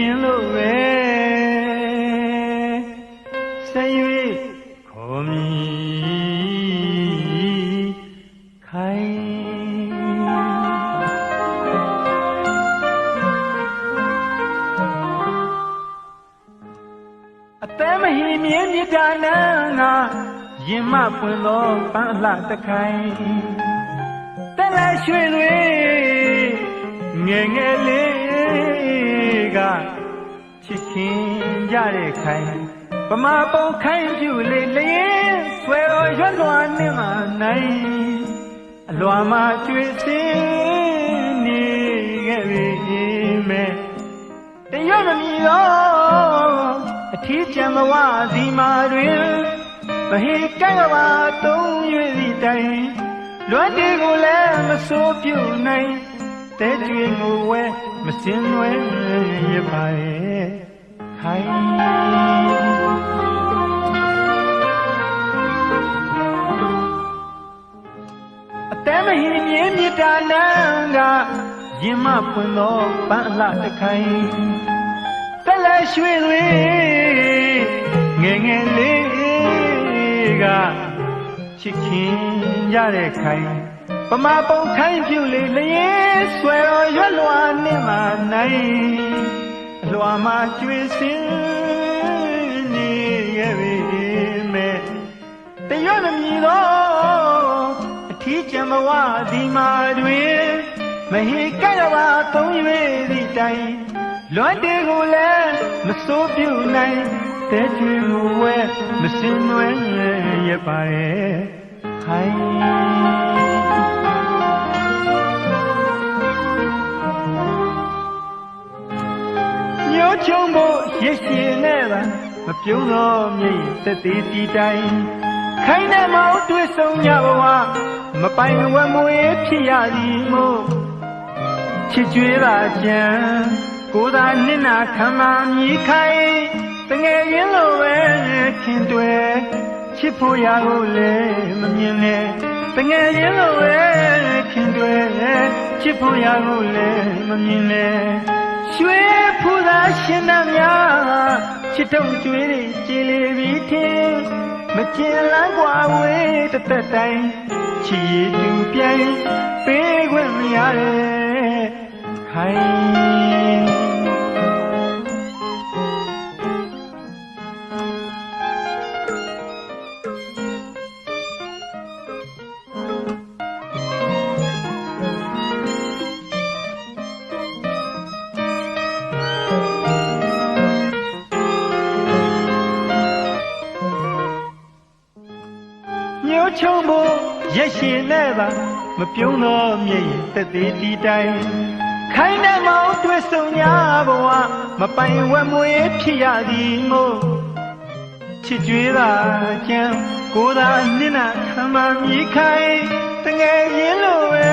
ခြင်းလို့ပဲဆက်၍ခေါ်မည်ခိုင်အသက်မဟိမြင်းမြစ်တာနန်းကရင်မပွင့်သောပန်းလှတခိုင်တက်လက်ရွှေတွေငယ်ငယ်လေးကချစ်ခင်ကြတဲ့ခိုင်ပမာပုံခိုင်ပြူလေးလျင်ဆွဲတော်ရွတ်လွာနှင်းမှနိုင်အလွာမှာကျွေးစင်းနေခဲ့ပြီမဲ့တရွတ်မမီတော့အထီးကျန်ဘဝဒီမာတွင်မဟိကံကဘာသုံး၍ဒီတိုင်လွတ်တေကိုလည်းမစိုးပြုနိုင်တဲကျွေးကိုဝဲမစင်ွယ်ရပါရဲ့ခိုင်အတဲမဟိမြင်းမြစ်တာနန်းကရင်မပွင့်သောပန်းအလှတခိုင်တက်လက်ရွှေတွေငယ်ငယ်လေးကချစ်ခင်ကြတဲ့ခိုင်ပမာပုံခိုင်ပြူလေးလျင်ဆွဲတော်ရွတ်လွာနှင်းမှနိုင်အလွာမှာကျွေးစင်းနေခဲ့ပြီမဲ့တရွတ်မမြည်တော့အထီးကျန်ဘဝဒီမာတွင်မဟိကံကဘာသုံး၍ဒီတိုင်လွတ်တေကိုလည်းမစိုးပြုနိုင်တဲကျွေးကိုဝဲမစင်ွယ်ရပါရဲ့ခိုင်မျိုးချုံဖို့ရရှိနဲ့ပါမပြုံးတော့မြေသက်သေးတီတိုင်ခိုင်နဲ့မောင်တွေ့ဆုံကြဘဝမပိုင်ဝမွေဖြစ်ရသည်မို့ချစ်ကြွေးပါကြံကိုယ်သာနစ်နာခံမှမြည်ခိုင်တငယ်ရင်းလိုပဲခင်တွယ်ချစ်ဖို့ရကိုလည်းမမြင်နဲ့တငယ်ရင်းလိုပဲခင်တွယ်ချစ်ဖို့ရကိုလည်းမမြင်နဲ့ရွှေဖူးသာရှင်နှများချစ်တုံကျွေးတွေကြည်လီပြီးထင်မကျင်လန်းกว่าဝေးတသက်တိုင်းချီရည်တူပြိုင်ပေးခွင့်မရတဲ့ခိုင်မျိုးချုံဖို့ရရှိနဲ့ပါမပြုံးတော့မြေသက်သေးတီတိုင်ခိုင်နဲ့မောင်တွေ့ဆုံကြဘဝမပိုင်ဝမွေဖြစ်ရသည်မို့ချစ်ကြွေးသာကြံကိုယ်သာနစ်နာခံမှမြည်ခိုင်တငယ်ရင်းလိုပဲ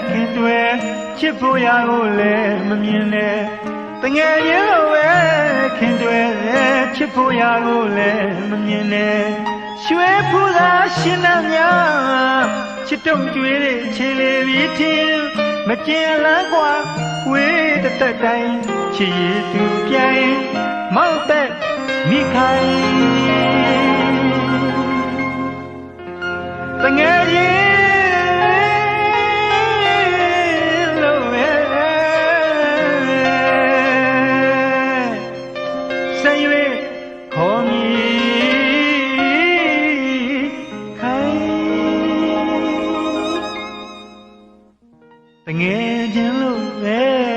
ခင်တွယ်ချစ်ဖို့ရကိုလည်းမမြင်နဲ့တငယ်ရင်းလိုပဲခင်တွယ်ချစ်ဖို့ရကိုလည်းမမြင်နဲ့ရွှေဖူးသာရှင်နှများချစ်တုံကျွေးတဲ့ခြေလေးပြီးထင်မကျင်လန်းกว่าဝေးတသက်တိုင်းချီရည်သူပြိုင်မောက်တဲ့မိခိုင်တငယ်ရင်လို့ပဲဆက်၍ခေါ်မည်ခိုင်တငယ်ချင်းလို့ပဲ